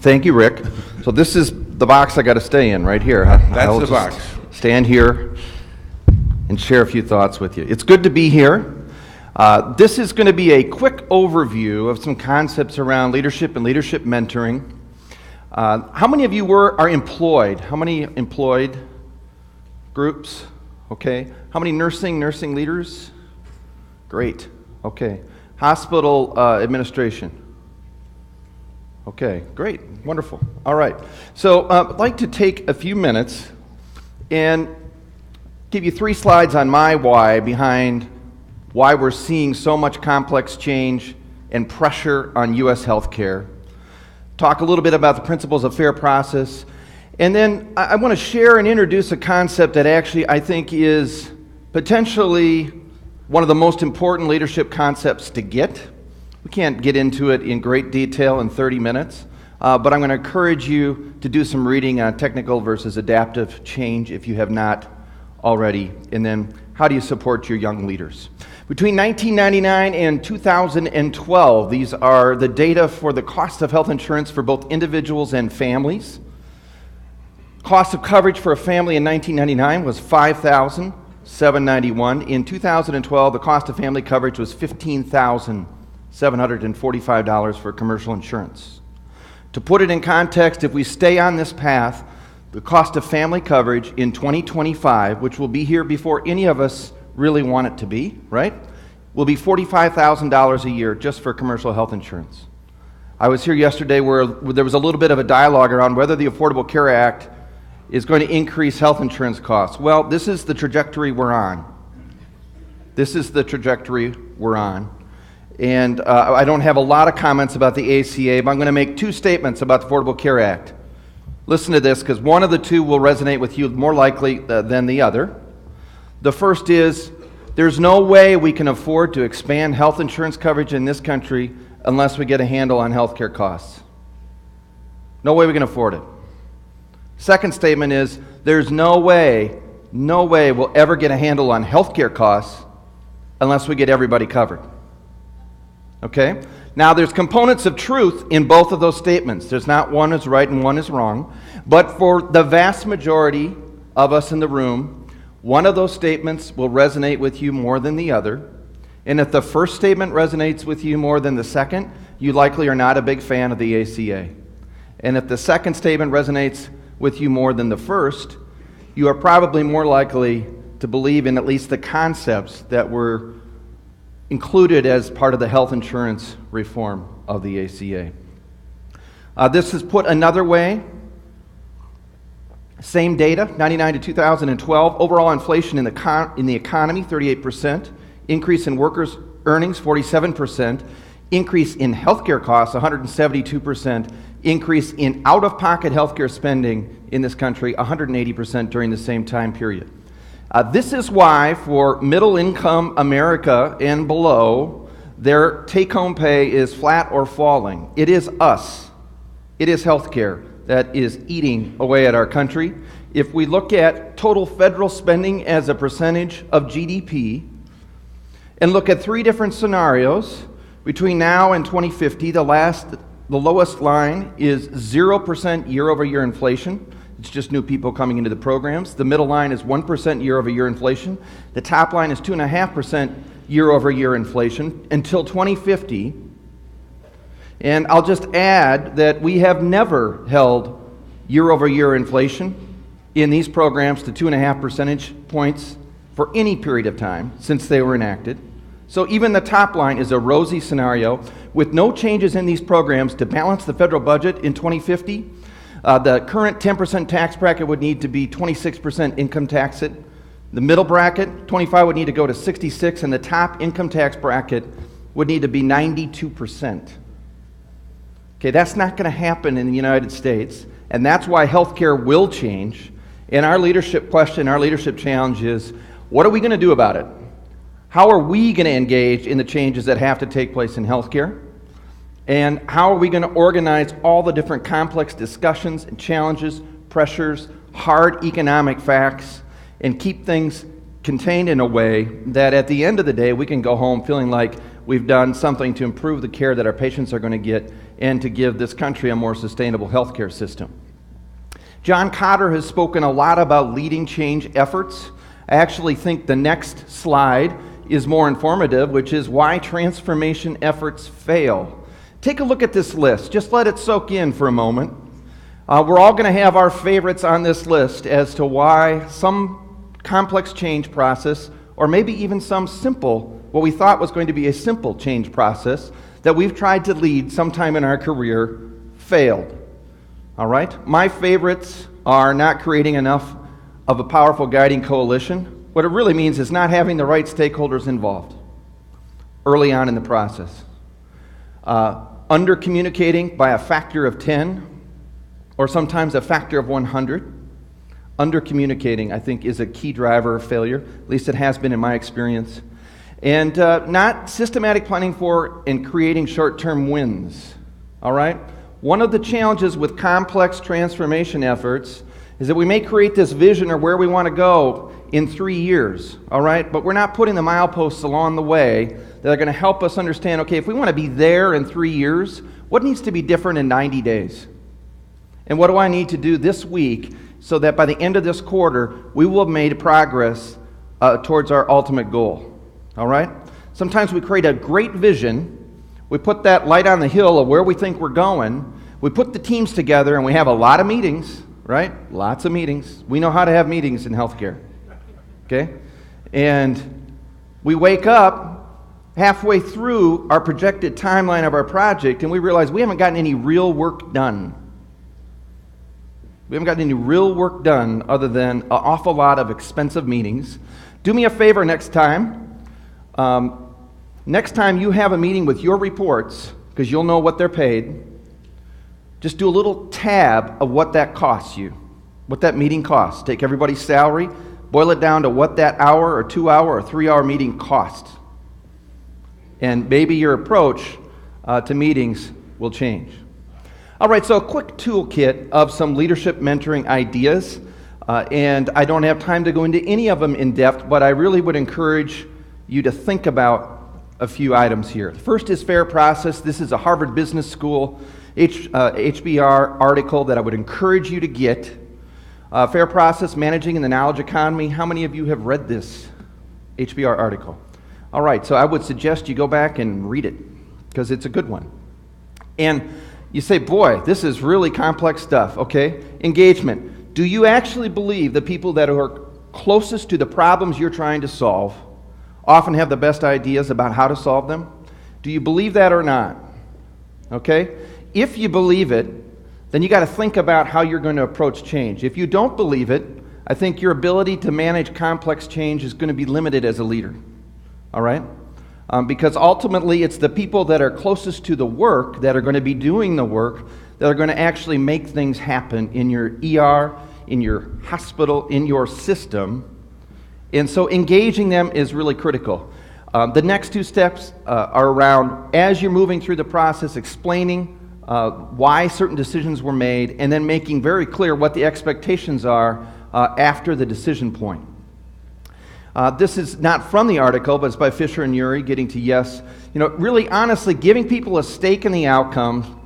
Thank you, Rick. So this is the box I got to stay in right here. That's the box. Stand here and share a few thoughts with you. It's good to be here. This is going to be a quick overview of some concepts around leadership and leadership mentoring. How many of you are employed? How many employed groups? Okay. How many nursing leaders? Great. Okay. Hospital administration. Okay, great, wonderful. All right, so I'd like to take a few minutes and give you 3 slides on my why behind why we're seeing so much complex change and pressure on U.S. healthcare. Talk a little bit about the principles of fair process, and then I want to share and introduce a concept that actually I think is potentially one of the most important leadership concepts to get. We can't get into it in great detail in 30 minutes, but I'm going to encourage you to do some reading on technical versus adaptive change if you have not already. And then, how do you support your young leaders? Between 1999 and 2012, these are the data for the cost of health insurance for both individuals and families. Cost of coverage for a family in 1999 was $5,791. In 2012, the cost of family coverage was $15,745 for commercial insurance. To put it in context, if we stay on this path, the cost of family coverage in 2025, which will be here before any of us really want it to be, right, will be $45,000 a year just for commercial health insurance. I was here yesterday where there was a little bit of a dialogue around whether the Affordable Care Act is going to increase health insurance costs. Well, this is the trajectory we're on. This is the trajectory we're on. And I don't have a lot of comments about the ACA, but I'm going to make 2 statements about the Affordable Care Act. Listen to this, because one of the 2 will resonate with you more likely than the other. The first is, there's no way we can afford to expand health insurance coverage in this country unless we get a handle on health care costs. No way we can afford it. Second statement is, there's no way we'll ever get a handle on health care costs unless we get everybody covered. Okay? Now, there's components of truth in both of those statements. There's not one is right and one is wrong. But for the vast majority of us in the room, one of those statements will resonate with you more than the other. And if the first statement resonates with you more than the second, you likely are not a big fan of the ACA. And if the second statement resonates with you more than the first, you are probably more likely to believe in at least the concepts that were included as part of the health insurance reform of the ACA. This is put another way. Same data, 99 to 2012. Overall inflation in the economy, 38%. Increase in workers' earnings, 47%. Increase in healthcare costs, 172%. Increase in out-of-pocket healthcare spending in this country, 180% during the same time period. This is why for middle-income America and below, their take-home pay is flat or falling. It is us. It is healthcare that is eating away at our country. If we look at total federal spending as a percentage of GDP and look at 3 different scenarios, between now and 2050, the lowest line is 0% year-over-year inflation. It's just new people coming into the programs. The middle line is 1% year-over-year inflation. The top line is 2.5% year-over-year inflation until 2050. And I'll just add that we have never held year-over-year inflation in these programs to 2.5 percentage points for any period of time since they were enacted. So even the top line is a rosy scenario with no changes in these programs to balance the federal budget in 2050. The current 10% tax bracket would need to be 26% income tax it. The middle bracket, 25, would need to go to 66, and the top income tax bracket would need to be 92%. Okay, that's not going to happen in the United States, and that's why healthcare will change. And our leadership question, our leadership challenge is, what are we going to do about it? How are we going to engage in the changes that have to take place in healthcare? And how are we going to organize all the different complex discussions and challenges, pressures, hard economic facts, and keep things contained in a way that at the end of the day we can go home feeling like we've done something to improve the care that our patients are going to get and to give this country a more sustainable healthcare system. John Cotter has spoken a lot about leading change efforts. I actually think the next slide is more informative, which is why transformation efforts fail. Take a look at this list. Just let it soak in for a moment. We're all going to have our favorites on this list as to why some complex change process, or maybe even some simple, what we thought was going to be a simple change process that we've tried to lead sometime in our career, failed. All right? My favorites are not creating enough of a powerful guiding coalition. What it really means is not having the right stakeholders involved early on in the process. Under-communicating by a factor of 10, or sometimes a factor of 100. Under-communicating, I think, is a key driver of failure. At least it has been in my experience. And not systematic planning for and creating short-term wins. All right? One of the challenges with complex transformation efforts is that we may create this vision or where we want to go in 3 years, all right? But we're not putting the mileposts along the way that are going to help us understand, okay, if we want to be there in 3 years, what needs to be different in 90 days? And what do I need to do this week so that by the end of this quarter, we will have made progress towards our ultimate goal, all right? Sometimes we create a great vision. We put that light on the hill of where we think we're going. We put the teams together and we have a lot of meetings, right? Lots of meetings. We know how to have meetings in healthcare, okay? And we wake up halfway through our projected timeline of our project and we realize we haven't gotten any real work done. We haven't gotten any real work done other than an awful lot of expensive meetings. Do me a favor next time. Next time you have a meeting with your reports, because you'll know what they're paid, just do a little tab of what that costs you, what that meeting costs. Take everybody's salary, boil it down to what that hour or 2 hour or 3 hour meeting costs. And maybe your approach to meetings will change. All right, so a quick toolkit of some leadership mentoring ideas. And I don't have time to go into any of them in depth, but I really would encourage you to think about a few items here. First is fair process. This is a Harvard Business School HBR article that I would encourage you to get. Fair process, managing in the knowledge economy. How many of you have read this HBR article? All right, so I would suggest you go back and read it because it's a good one. And you say, boy, this is really complex stuff, okay? Engagement. Do you actually believe the people that are closest to the problems you're trying to solve often have the best ideas about how to solve them? Do you believe that or not? Okay? If you believe it, then you got to think about how you're going to approach change. If you don't believe it, I think your ability to manage complex change is going to be limited as a leader. All right? Because ultimately it's the people that are closest to the work that are going to be doing the work that are going to actually make things happen in your ER, in your hospital, in your system. And so engaging them is really critical. The next two steps are around, as you're moving through the process, explaining why certain decisions were made, and then making very clear what the expectations are after the decision point. This is not from the article, but it's by Fisher and Uri, Getting to Yes. You know, really honestly, giving people a stake in the outcome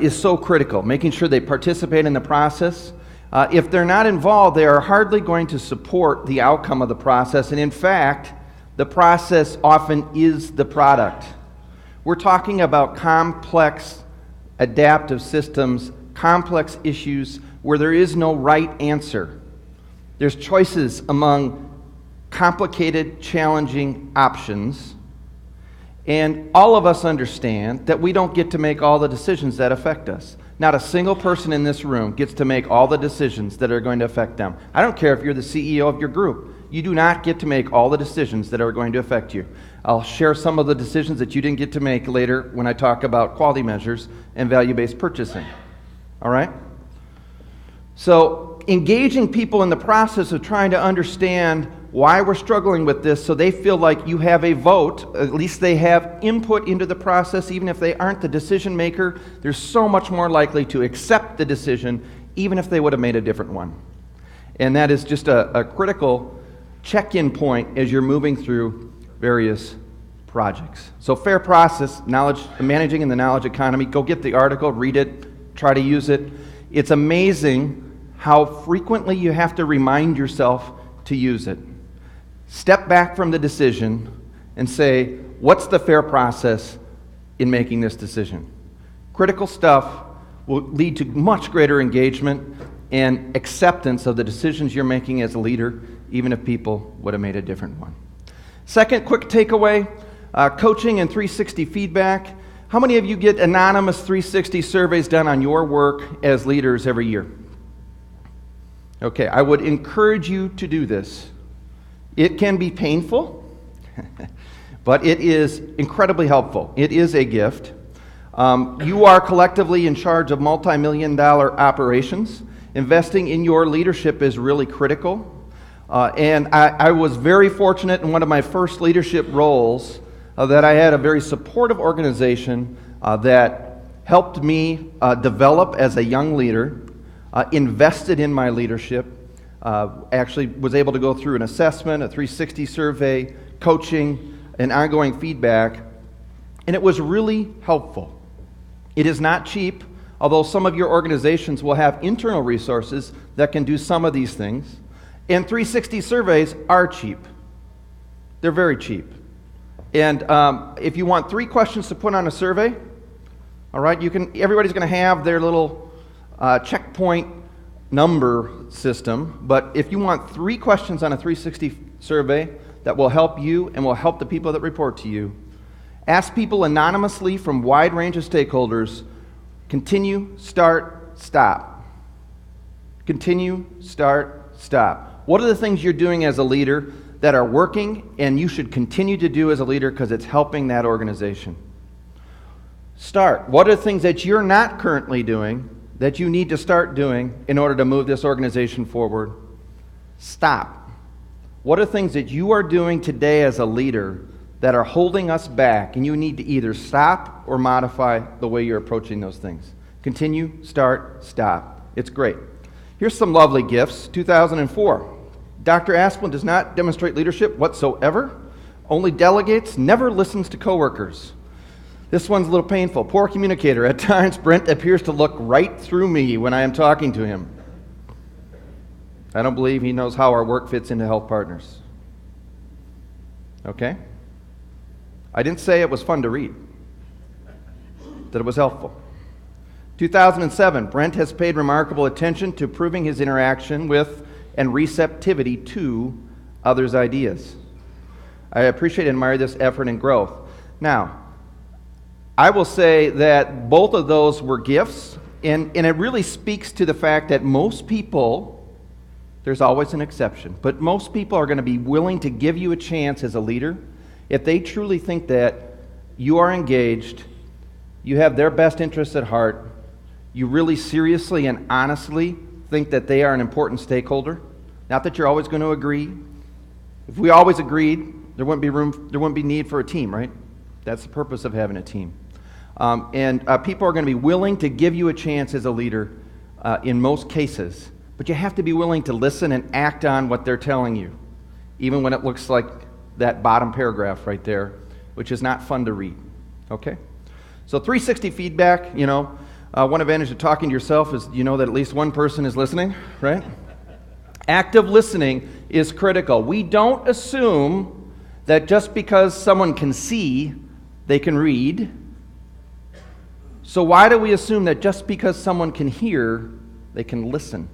is so critical, making sure they participate in the process. If they're not involved, they are hardly going to support the outcome of the process, and in fact, the process often is the product. We're talking about complex adaptive systems, complex issues where there is no right answer. There's choices among complicated, challenging options, and all of us understand that we don't get to make all the decisions that affect us. Not a single person in this room gets to make all the decisions that are going to affect them. I don't care if you're the CEO of your group. You do not get to make all the decisions that are going to affect you. I'll share some of the decisions that you didn't get to make later when I talk about quality measures and value-based purchasing. All right? So engaging people in the process of trying to understand why we're struggling with this so they feel like you have a vote, at least they have input into the process, even if they aren't the decision maker, they're so much more likely to accept the decision even if they would have made a different one. And that is just a critical check-in point as you're moving through various projects. So fair process, knowledge, managing in the knowledge economy. Go get the article, read it, try to use it. It's amazing how frequently you have to remind yourself to use it. Step back from the decision and say, what's the fair process in making this decision? Critical stuff will lead to much greater engagement and acceptance of the decisions you're making as a leader, even if people would have made a different one. Second quick takeaway, coaching and 360 feedback. How many of you get anonymous 360 surveys done on your work as leaders every year? Okay, I would encourage you to do this. It can be painful, but it is incredibly helpful. It is a gift. You are collectively in charge of multi-million-dollar operations. Investing in your leadership is really critical. And I was very fortunate in one of my first leadership roles that I had a very supportive organization that helped me develop as a young leader, invested in my leadership, actually was able to go through an assessment, a 360 survey, coaching, and ongoing feedback, and it was really helpful. It is not cheap, although some of your organizations will have internal resources that can do some of these things. And 360 surveys are cheap. They're very cheap. And if you want 3 questions to put on a survey, all right, everybody's going to have their little checkpoint number system, but if you want 3 questions on a 360 survey that will help you and will help the people that report to you, ask people anonymously from a wide range of stakeholders, continue, start, stop. Continue, start, stop. What are the things you're doing as a leader that are working and you should continue to do as a leader because it's helping that organization? Start. What are the things that you're not currently doing that you need to start doing in order to move this organization forward? Stop. What are things that you are doing today as a leader that are holding us back, and you need to either stop or modify the way you're approaching those things? Continue, start, stop. It's great. Here's some lovely gifts. 2004. Dr. Asplin does not demonstrate leadership whatsoever, only delegates, never listens to coworkers. This one's a little painful. Poor communicator. At times, Brent appears to look right through me when I am talking to him. I don't believe he knows how our work fits into Health Partners. Okay? I didn't say it was fun to read, that it was helpful. 2007, Brent has paid remarkable attention to proving his interaction with and receptivity to others' ideas. I appreciate and admire this effort and growth. Now, I will say that both of those were gifts, and it really speaks to the fact that most people, there's always an exception, but most people are going to be willing to give you a chance as a leader if they truly think that you are engaged, you have their best interests at heart, you really seriously and honestly think that they are an important stakeholder. Not that you're always going to agree. If we always agreed, there wouldn't be need for a team, right? That's the purpose of having a team. And people are going to be willing to give you a chance as a leader in most cases, but you have to be willing to listen and act on what they're telling you, even when it looks like that bottom paragraph right there, which is not fun to read. Okay? So 360 feedback, one advantage of talking to yourself is you know that at least one person is listening, right? Active listening is critical. We don't assume that just because someone can see, they can read. So why do we assume that just because someone can hear, they can listen?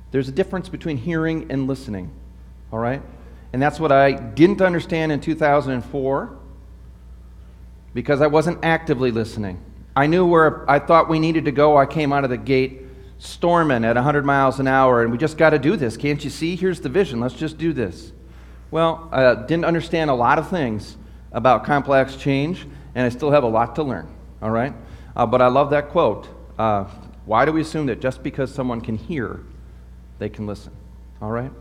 There's a difference between hearing and listening, all right? And that's what I didn't understand in 2004 because I wasn't actively listening. I knew where I thought we needed to go. I came out of the gate storming at 100 miles an hour, and we just got to do this. Can't you see? Here's the vision. Let's just do this. Well, I didn't understand a lot of things about complex change, and I still have a lot to learn, all right? But I love that quote. Why do we assume that just because someone can hear, they can listen? All right?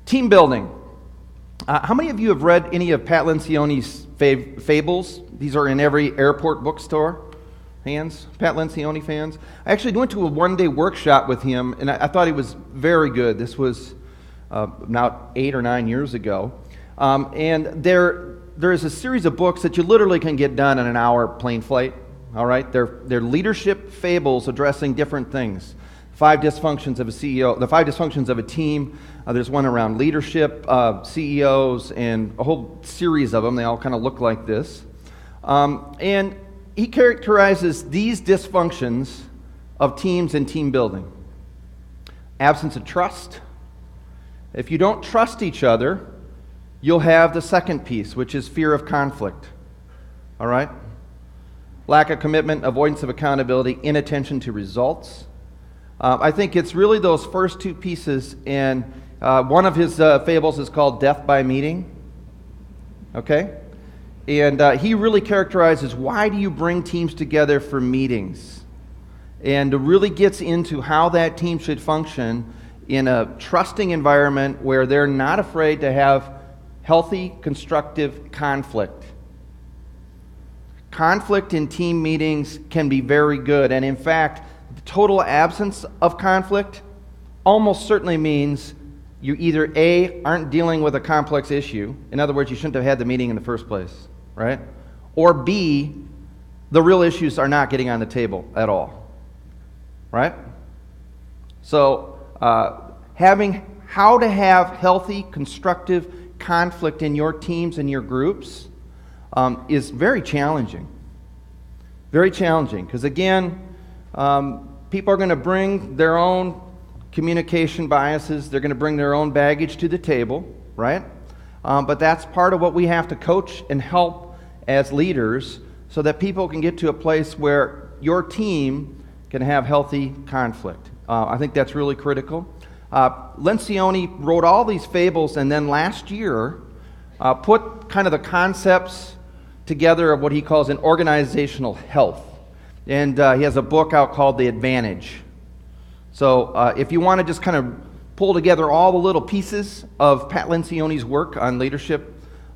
Team building. How many of you have read any of Pat Lencioni's fables? These are in every airport bookstore. Hands? Pat Lencioni fans? I actually went to a one-day workshop with him, and I thought he was very good. This was now 8 or 9 years ago. And there is a series of books that you literally can get done in an hour plane flight. All right, they're leadership fables addressing different things. 5 dysfunctions of a CEO, the 5 dysfunctions of a team. There's one around leadership, CEOs, and a whole series of them. They all kind of look like this. And he characterizes these dysfunctions of teams and team building. Absence of trust. If you don't trust each other, you'll have the second piece, which is fear of conflict. All right? Lack of commitment, avoidance of accountability, inattention to results. I think it's really those first 2 pieces, and one of his fables is called Death by Meeting. Okay? And he really characterizes why do you bring teams together for meetings? And really gets into how that team should function in a trusting environment where they're not afraid to have healthy, constructive conflict. Conflict in team meetings can be very good, and in fact, the total absence of conflict almost certainly means you either A, aren't dealing with a complex issue, in other words, you shouldn't have had the meeting in the first place, right? Or B, the real issues are not getting on the table at all, right? So, having how to have healthy, constructive conflict in your teams and your groups is very challenging. Very challenging, because again, people are going to bring their own communication biases. They're going to bring their own baggage to the table, right? But that's part of what we have to coach and help as leaders so that people can get to a place where your team can have healthy conflict. I think that's really critical. Lencioni wrote all these fables and then last year put kind of the concepts together of what he calls an organizational health. And he has a book out called The Advantage. So if you want to just kind of pull together all the little pieces of Pat Lencioni's work on leadership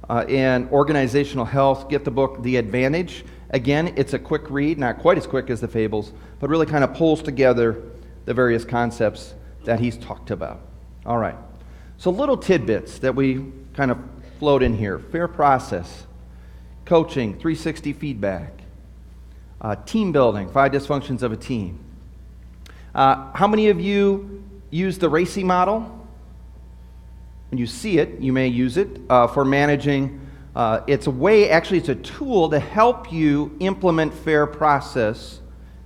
and organizational health, get the book The Advantage. Again, it's a quick read, not quite as quick as the fables, but really kind of pulls together the various concepts that he's talked about. All right. So little tidbits that we kind of float in here. Fair process, coaching, 360 feedback, team building, 5 dysfunctions of a team. How many of you use the RACI model? When you see it, you may use it for managing. It's a way, actually it's a tool to help you implement fair process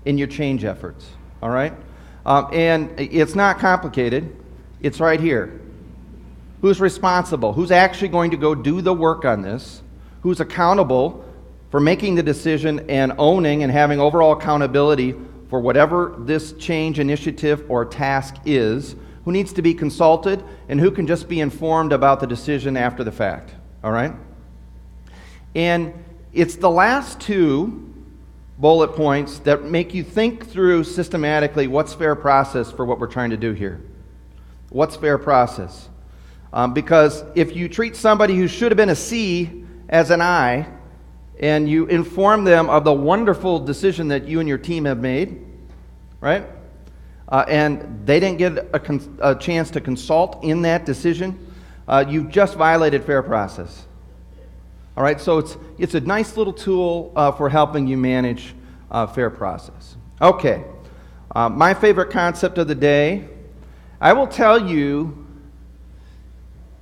in your change efforts. All right? And it's not complicated. It's right here. Who's responsible? Who's actually going to go do the work on this? Who's accountable for making the decision and owning and having overall accountability for whatever this change initiative or task is? Who needs to be consulted? And who can just be informed about the decision after the fact? All right? And it's the last 2 bullet points that make you think through systematically what's fair process for what we're trying to do here. What's fair process? Because if you treat somebody who should have been a C as an I, and you inform them of the wonderful decision that you and your team have made, right? And they didn't get a chance to consult in that decision, you've just violated fair process. All right, so it's a nice little tool for helping you manage fair process. Okay, my favorite concept of the day. I will tell you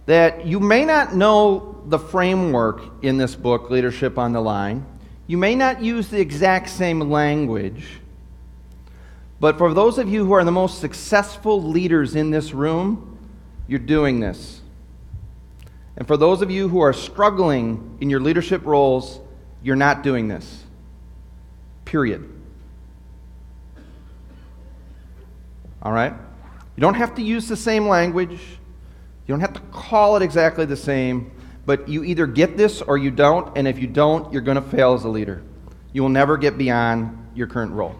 that you may not know the framework in this book, Leadership on the Line. You may not use the exact same language, but for those of you who are the most successful leaders in this room, you're doing this. And for those of you who are struggling in your leadership roles, you're not doing this. Period. All right? You don't have to use the same language. You don't have to call it exactly the same, but you either get this or you don't, and if you don't, you're going to fail as a leader. You will never get beyond your current role.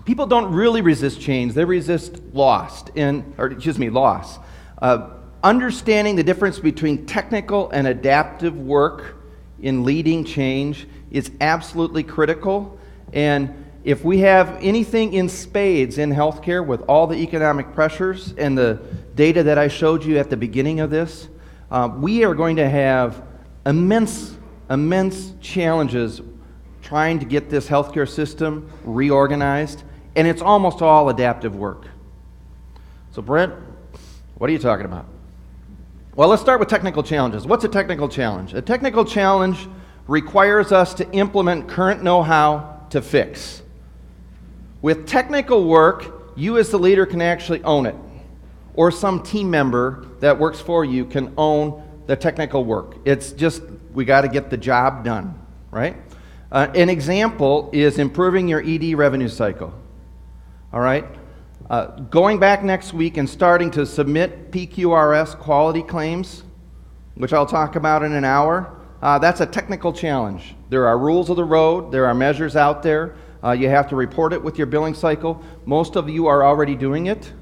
People don't really resist change. They resist loss. Understanding the difference between technical and adaptive work in leading change is absolutely critical. And if we have anything in spades in healthcare with all the economic pressures and the data that I showed you at the beginning of this, we are going to have immense challenges trying to get this healthcare system reorganized, and it's almost all adaptive work. So Brent, what are you talking about? Well, let's start with technical challenges. What's a technical challenge? A technical challenge requires us to implement current know-how to fix. With technical work, you as the leader can actually own it, or some team member that works for you can own the technical work. It's just, we got to get the job done, right? An example is improving your ED revenue cycle, all right? Going back next week and starting to submit PQRS quality claims, which I'll talk about in an hour, that's a technical challenge. There are rules of the road, there are measures out there. You have to report it with your billing cycle. Most of you are already doing it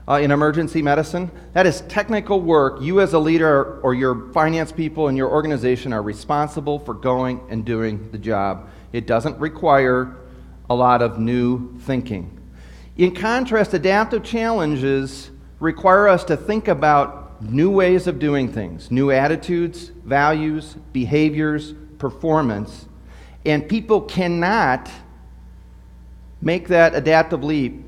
in emergency medicine. That is technical work. You as a leader or your finance people in your organization are responsible for going and doing the job. It doesn't require a lot of new thinking. In contrast, adaptive challenges require us to think about new ways of doing things, new attitudes, values, behaviors, performance, and people cannot make that adaptive leap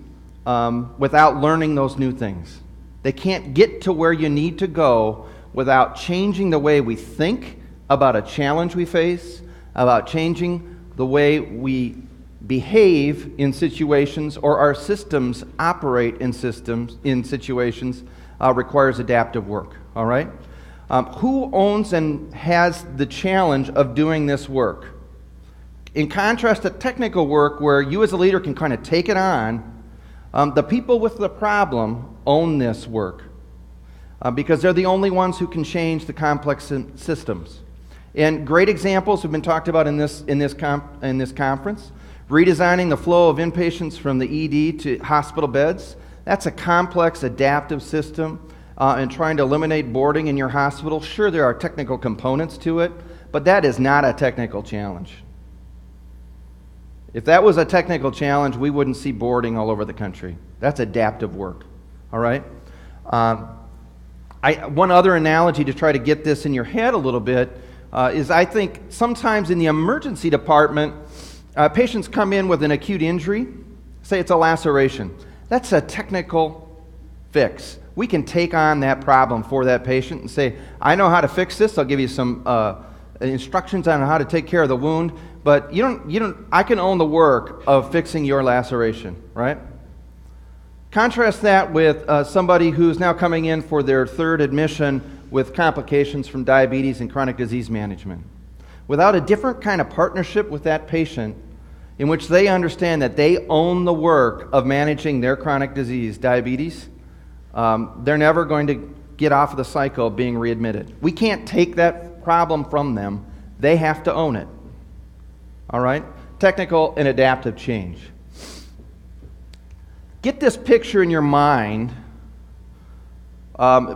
without learning those new things. They can't get to where you need to go without changing the way we think about a challenge we face, about changing the way we behave in situations, or our systems operate in situations requires adaptive work, all right? Who owns and has the challenge of doing this work? In contrast to technical work where you as a leader can kind of take it on, the people with the problem own this work because they're the only ones who can change the complex systems. And great examples have been talked about in this conference. Redesigning the flow of inpatients from the ED to hospital beds. That's a complex adaptive system, and trying to eliminate boarding in your hospital. Sure, there are technical components to it, but that is not a technical challenge. If that was a technical challenge, we wouldn't see boarding all over the country. That's adaptive work, all right? One other analogy to try to get this in your head a little bit is I think sometimes in the emergency department, patients come in with an acute injury, say it's a laceration. That's a technical fix. We can take on that problem for that patient and say, I know how to fix this. I'll give you some instructions on how to take care of the wound, but I can own the work of fixing your laceration, right? Contrast that with somebody who's now coming in for their third admission with complications from diabetes and chronic disease management. Without a different kind of partnership with that patient, in which they understand that they own the work of managing their chronic disease, diabetes, they're never going to get off of the cycle of being readmitted. We can't take that problem from them. They have to own it. All right? Technical and adaptive change. Get this picture in your mind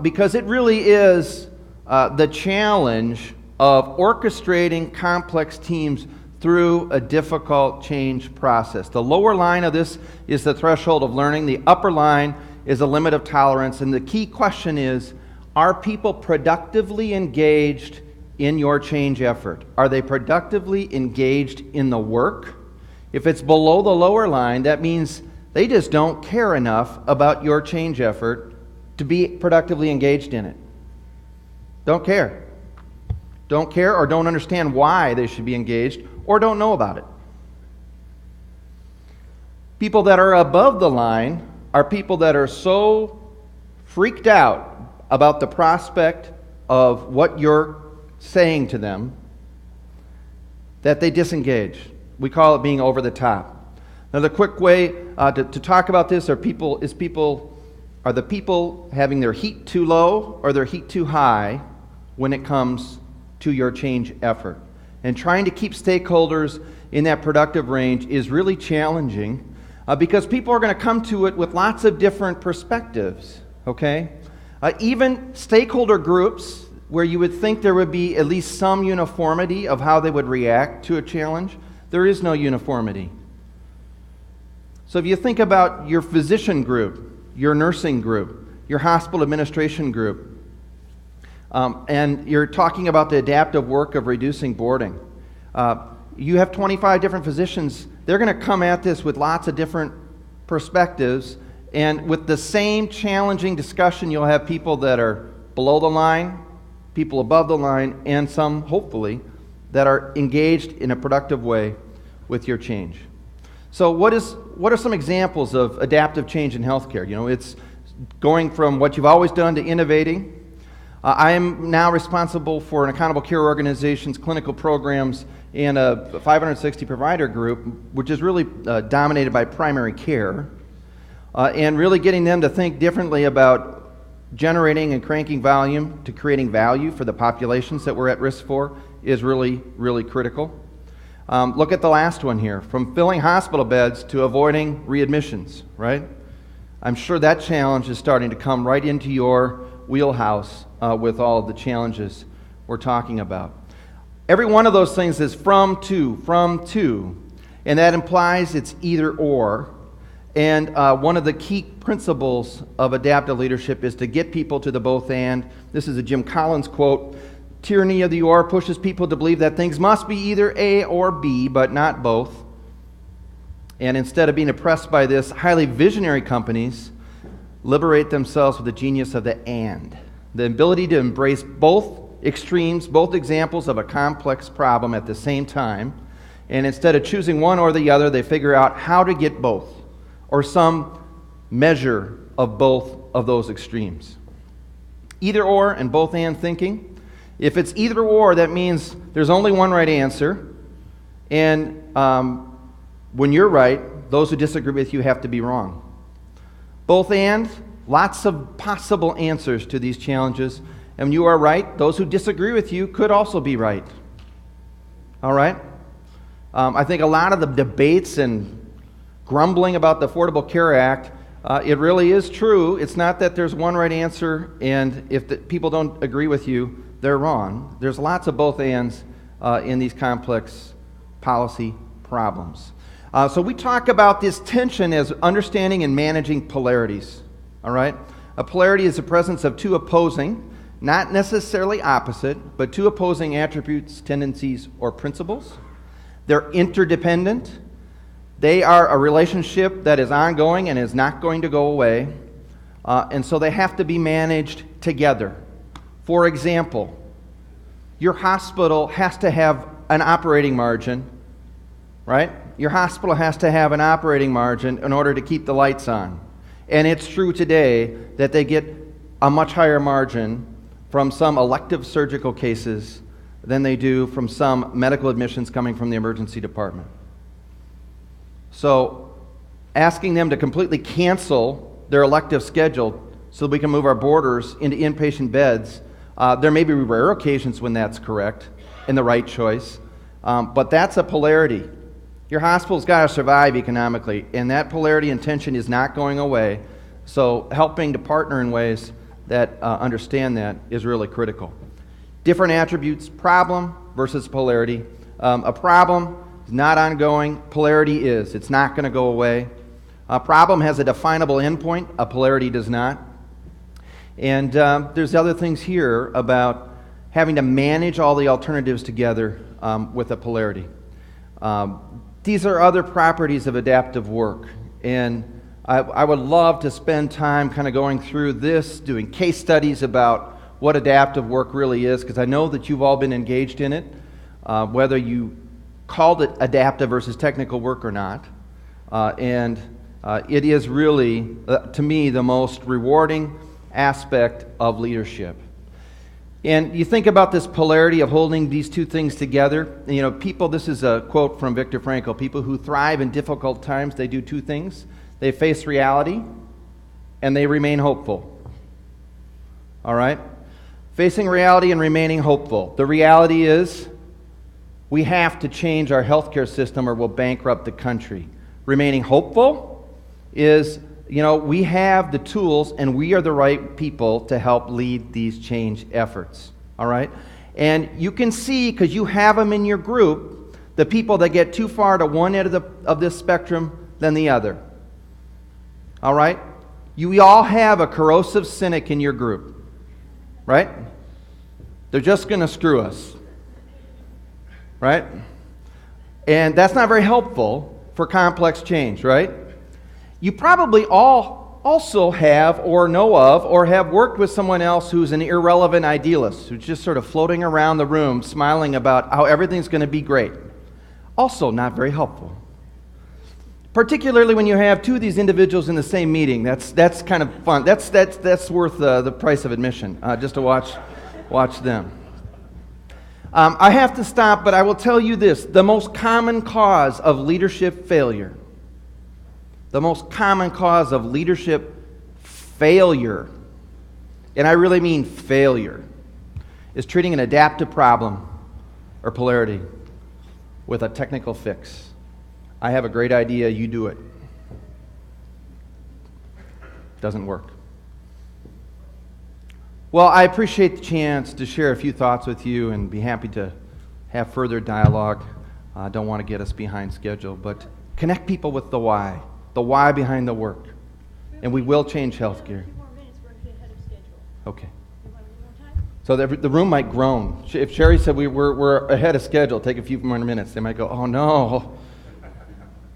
because it really is the challenge of orchestrating complex teams through a difficult change process. The lower line of this is the threshold of learning. The upper line is a limit of tolerance. And the key question is, are people productively engaged in your change effort? Are they productively engaged in the work? If it's below the lower line, that means they just don't care enough about your change effort to be productively engaged in it. Don't care. Don't care or don't understand why they should be engaged or don't know about it. People that are above the line are people that are so freaked out about the prospect of what you're saying to them that they disengage. We call it being over the top. Now, the quick way to talk about this are the people having their heat too low or their heat too high when it comes to your change effort. And trying to keep stakeholders in that productive range is really challenging because people are going to come to it with lots of different perspectives, okay? Even stakeholder groups where you would think there would be at least some uniformity of how they would react to a challenge, there is no uniformity. So if you think about your physician group, your nursing group, your hospital administration group, and you're talking about the adaptive work of reducing boarding. You have 25 different physicians. They're going to come at this with lots of different perspectives, and with the same challenging discussion, you'll have people that are below the line, people above the line, and some, hopefully, that are engaged in a productive way with your change. So what are some examples of adaptive change in healthcare? It's going from what you've always done to innovating. I am now responsible for an accountable care organization's clinical programs and a 560 provider group, which is really dominated by primary care, and really getting them to think differently about generating and cranking volume to creating value for the populations that we're at risk for is really, really critical. Look at the last one here, from filling hospital beds to avoiding readmissions, right? I'm sure that challenge is starting to come right into your wheelhouse with all of the challenges we're talking about. Every one of those things is from to, and that implies it's either or. And one of the key principles of adaptive leadership is to get people to the both and. This is a Jim Collins quote. Tyranny of the or pushes people to believe that things must be either A or B, but not both. And instead of being oppressed by this, highly visionary companies liberate themselves with the genius of the and. The ability to embrace both extremes, both examples of a complex problem at the same time. And instead of choosing one or the other, they figure out how to get both, or some measure of both of those extremes. Either or and both and thinking. If it's either or, that means there's only one right answer. And when you're right, those who disagree with you have to be wrong. Both and, lots of possible answers to these challenges. And when you are right, those who disagree with you could also be right. All right? I think a lot of the debates and grumbling about the Affordable Care Act, it really is true. It's not that there's one right answer, and if the people don't agree with you, they're wrong. There's lots of both ands in these complex policy problems. So we talk about this tension as understanding and managing polarities. All right? A polarity is the presence of two opposing, not necessarily opposite, but two opposing attributes, tendencies, or principles. They're interdependent. They are a relationship that is ongoing and is not going to go away. And so they have to be managed together. For example, your hospital has to have an operating margin, right? Your hospital has to have an operating margin in order to keep the lights on. And it's true today that they get a much higher margin from some elective surgical cases than they do from some medical admissions coming from the emergency department. So asking them to completely cancel their elective schedule so that we can move our boarders into inpatient beds, there may be rare occasions when that's correct and the right choice, but that's a polarity. Your hospital's got to survive economically, and that polarity and tension is not going away. So helping to partner in ways that understand that is really critical. Different attributes, problem versus polarity. A problem is not ongoing, polarity is. It's not going to go away. A problem has a definable endpoint, a polarity does not. And there's other things here about having to manage all the alternatives together with a polarity. These are other properties of adaptive work, and I would love to spend time kind of going through this, doing case studies about what adaptive work really is, because I know that you've all been engaged in it, whether you called it adaptive versus technical work or not. And it is really, to me, the most rewarding aspect of leadership. And you think about this polarity of holding these two things together. And, people, this is a quote from Viktor Franko, people who thrive in difficult times, they do two things. They face reality, and they remain hopeful. All right? Facing reality and remaining hopeful. The reality is we have to change our healthcare system or we'll bankrupt the country. Remaining hopeful is, we have the tools and we are the right people to help lead these change efforts. All right? And you can see, because you have them in your group, the people that get too far to one end of this spectrum than the other. All right? You all have a corrosive cynic in your group, right? They're just going to screw us, right? And that's not very helpful for complex change, right? You probably all also have or know of or have worked with someone else who's an irrelevant idealist, who's just sort of floating around the room smiling about how everything's going to be great. Also not very helpful. Particularly when you have two of these individuals in the same meeting. That's kind of fun. That's worth the price of admission, just to watch them. I have to stop, but I will tell you this. The most common cause of leadership failure, and I really mean failure, is treating an adaptive problem or polarity with a technical fix. I have a great idea, you do it. Doesn't work. Well, I appreciate the chance to share a few thoughts with you and be happy to have further dialogue. I don't want to get us behind schedule, but connect people with the why behind the work. And we will change healthcare. A few more minutes, we're going to get ahead of schedule. Okay. You want a little more time? So the room might groan. If Sherry said we're ahead of schedule, take a few more minutes, they might go, oh no.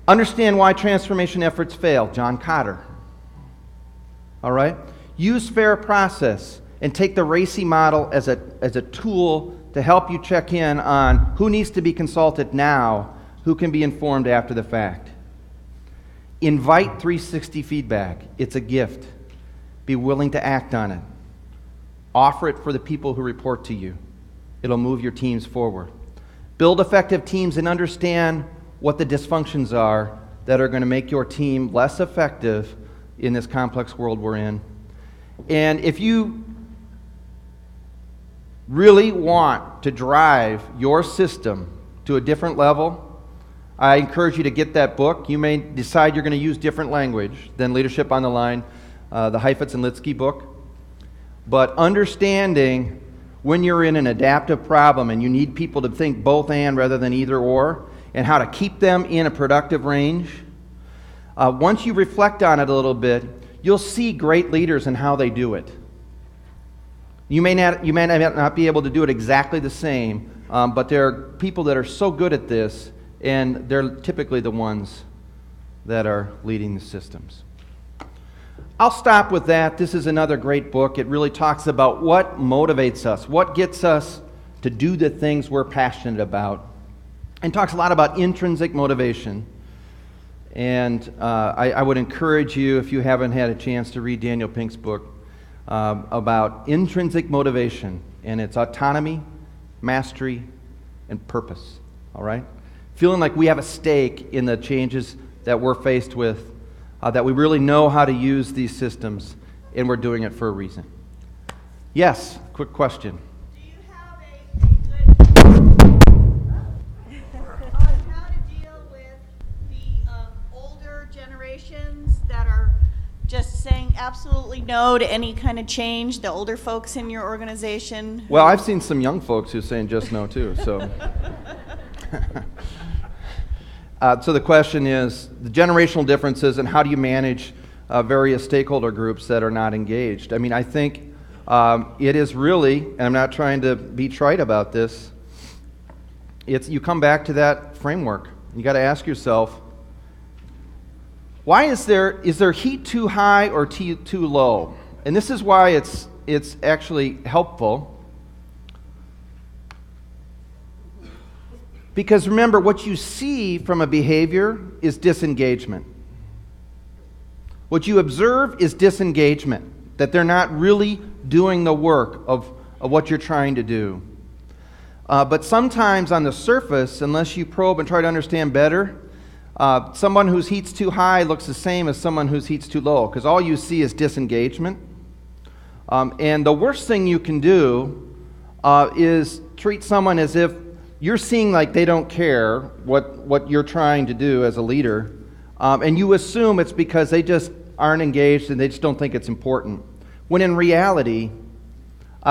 Understand why transformation efforts fail. John Cotter. All right? Use fair process and take the RACI model as a tool to help you check in on who needs to be consulted now, who can be informed after the fact. Invite 360 feedback. It's a gift. Be willing to act on it. Offer it for the people who report to you. It'll move your teams forward. Build effective teams and understand what the dysfunctions are that are going to make your team less effective in this complex world we're in. And if you really want to drive your system to a different level, I encourage you to get that book. You may decide you're going to use different language than Leadership on the Line, the Heifetz and Litsky book. But understanding when you're in an adaptive problem and you need people to think both and rather than either or, and how to keep them in a productive range. Once you reflect on it a little bit, you'll see great leaders and how they do it. You may not be able to do it exactly the same, but there are people that are so good at this, and they're typically the ones that are leading the systems. I'll stop with that. This is another great book. It really talks about what motivates us, what gets us to do the things we're passionate about, and talks a lot about intrinsic motivation. And I would encourage you, if you haven't had a chance to read Daniel Pink's book, about intrinsic motivation, and it's autonomy, mastery, and purpose. All right? Feeling like we have a stake in the changes that we're faced with, that we really know how to use these systems, and we're doing it for a reason. Yes, quick question. Do you have a good on how to deal with the older generations that are just saying absolutely no to any kind of change, the older folks in your organization? Well, I've seen some young folks who are saying just no too, so. So the question is the generational differences and how do you manage various stakeholder groups that are not engaged? I mean, I think it is really, and I'm not trying to be trite about this, you come back to that framework. You got to ask yourself, why is there heat too high or too low? And this is why it's actually helpful. Because remember, what you see from a behavior is disengagement. What you observe is disengagement, that they're not really doing the work of what you're trying to do. But sometimes on the surface, unless you probe and try to understand better, someone whose heat's too high looks the same as someone whose heat's too low, because all you see is disengagement. And the worst thing you can do is treat someone as if you're seeing like they don't care what you're trying to do as a leader, and you assume it's because they just aren't engaged and they just don't think it's important. When in reality,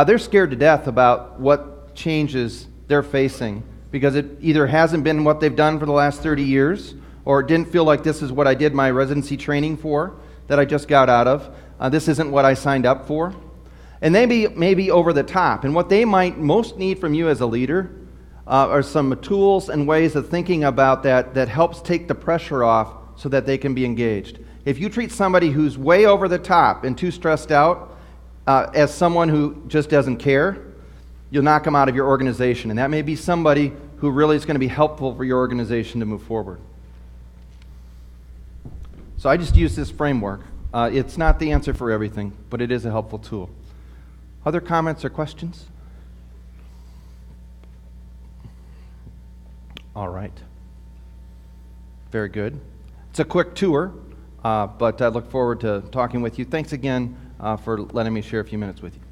they're scared to death about what changes they're facing because it either hasn't been what they've done for the last 30 years or it didn't feel like this is what I did my residency training for. that I just got out of. This isn't what I signed up for. And they may be over the top. And what they might most need from you as a leader are some tools and ways of thinking about that helps take the pressure off so that they can be engaged. If you treat somebody who's way over the top and too stressed out as someone who just doesn't care, you'll knock them out of your organization. And that may be somebody who really is going to be helpful for your organization to move forward. So I just use this framework. It's not the answer for everything, but it is a helpful tool. Other comments or questions? All right. Very good. It's a quick tour, but I look forward to talking with you. Thanks again for letting me share a few minutes with you.